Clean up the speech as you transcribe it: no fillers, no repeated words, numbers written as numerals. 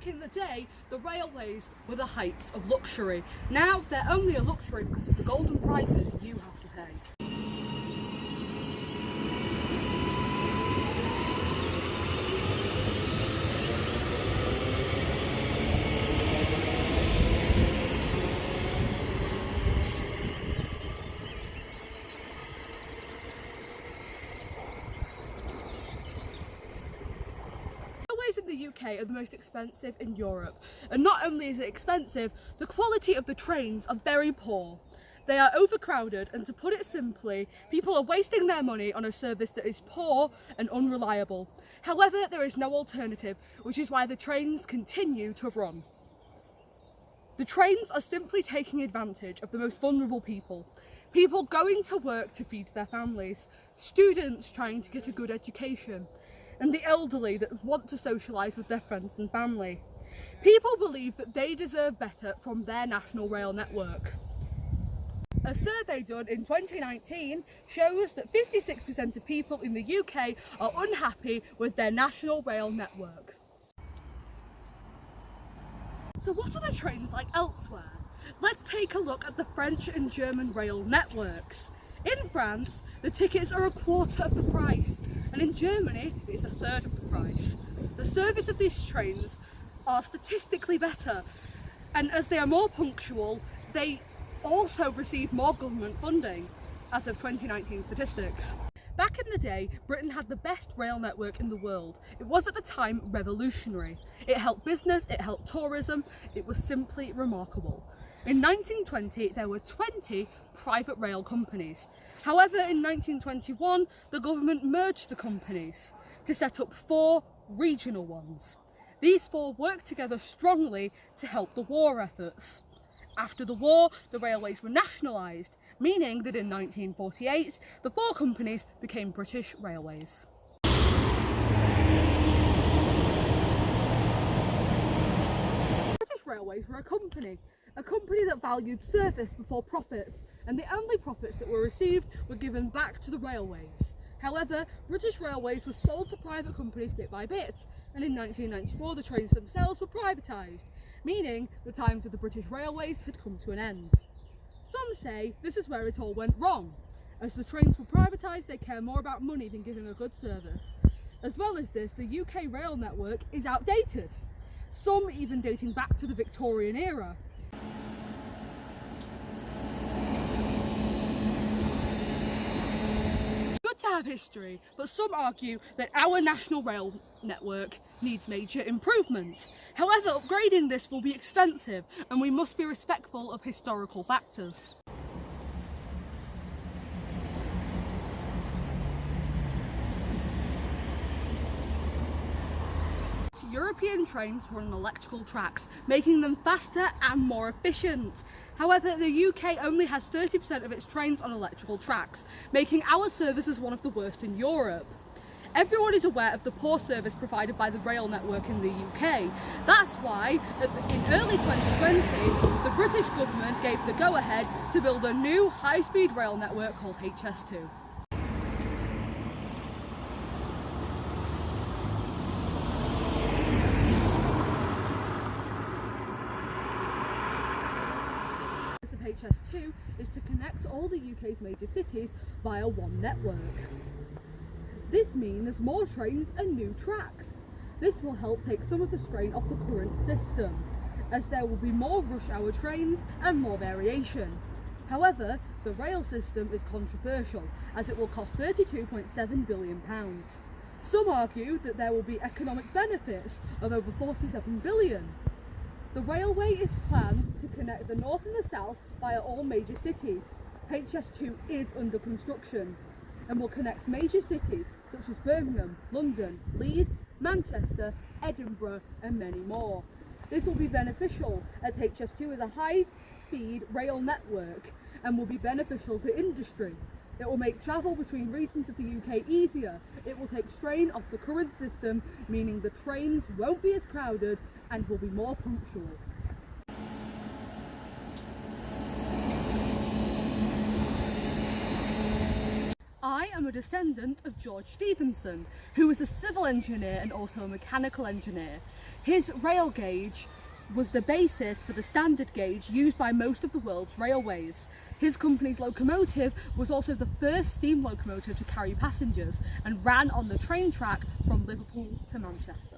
in the day, the railways were the heights of luxury. Now they're only a luxury because of the golden prices you have to pay. Railways in the UK are the most expensive in Europe, and not only is it expensive, the quality of the trains are very poor. They are overcrowded, and to put it simply, people are wasting their money on a service that is poor and unreliable. However, there is no alternative, which is why the trains continue to run. The trains are simply taking advantage of the most vulnerable people. People going to work to feed their families, students trying to get a good education, and the elderly that want to socialise with their friends and family. People believe that they deserve better from their national rail network. A survey done in 2019 shows that 56% of people in the UK are unhappy with their national rail network. So what are the trains like elsewhere? Let's take a look at the French and German rail networks. In France, the tickets are a quarter of the price, and in Germany, it's a third of the price. The service of these trains are statistically better, and as they are more punctual, they also receive more government funding, as of 2019 statistics. Back in the day, Britain had the best rail network in the world. It was at the time revolutionary. It helped business, it helped tourism, it was simply remarkable. In 1920, there were 20 private rail companies. However, in 1921, the government merged the companies to set up 4 regional ones. These 4 worked together strongly to help the war efforts. After the war, the railways were nationalised, meaning that in 1948, the 4 companies became British Railways. British Railways were a company that valued service before profits, and the only profits that were received were given back to the railways. However, British Railways was sold to private companies bit by bit, and in 1994 the trains themselves were privatised, meaning the times of the British Railways had come to an end. Some say this is where it all went wrong. As the trains were privatised, they care more about money than giving a good service. As well as this, the UK rail network is outdated, some even dating back to the Victorian era. Good to have history, but some argue that our national rail network needs major improvement. However, upgrading this will be expensive, and we must be respectful of historical factors. European trains run on electrical tracks, making them faster and more efficient. However, the UK only has 30% of its trains on electrical tracks, making our services one of the worst in Europe. Everyone is aware of the poor service provided by the rail network in the UK. That's why, in early 2020, the British government gave the go-ahead to build a new high-speed rail network called HS2. HS2 is to connect all the UK's major cities via one network. This means more trains and new tracks. This will help take some of the strain off the current system, as there will be more rush hour trains and more variation. However, the rail system is controversial, as it will cost £32.7 billion. Some argue that there will be economic benefits of over £47 billion. The railway is planned to connect the north and the south via all major cities. HS2 is under construction and will connect major cities such as Birmingham, London, Leeds, Manchester, Edinburgh and many more. This will be beneficial as HS2 is a high-speed rail network and will be beneficial to industry. It will make travel between regions of the UK easier. It will take strain off the current system, meaning the trains won't be as crowded and will be more punctual. I am a descendant of George Stephenson, who was a civil engineer and also a mechanical engineer. His rail gauge was the basis for the standard gauge used by most of the world's railways. His company's locomotive was also the first steam locomotive to carry passengers and ran on the train track from Liverpool to Manchester.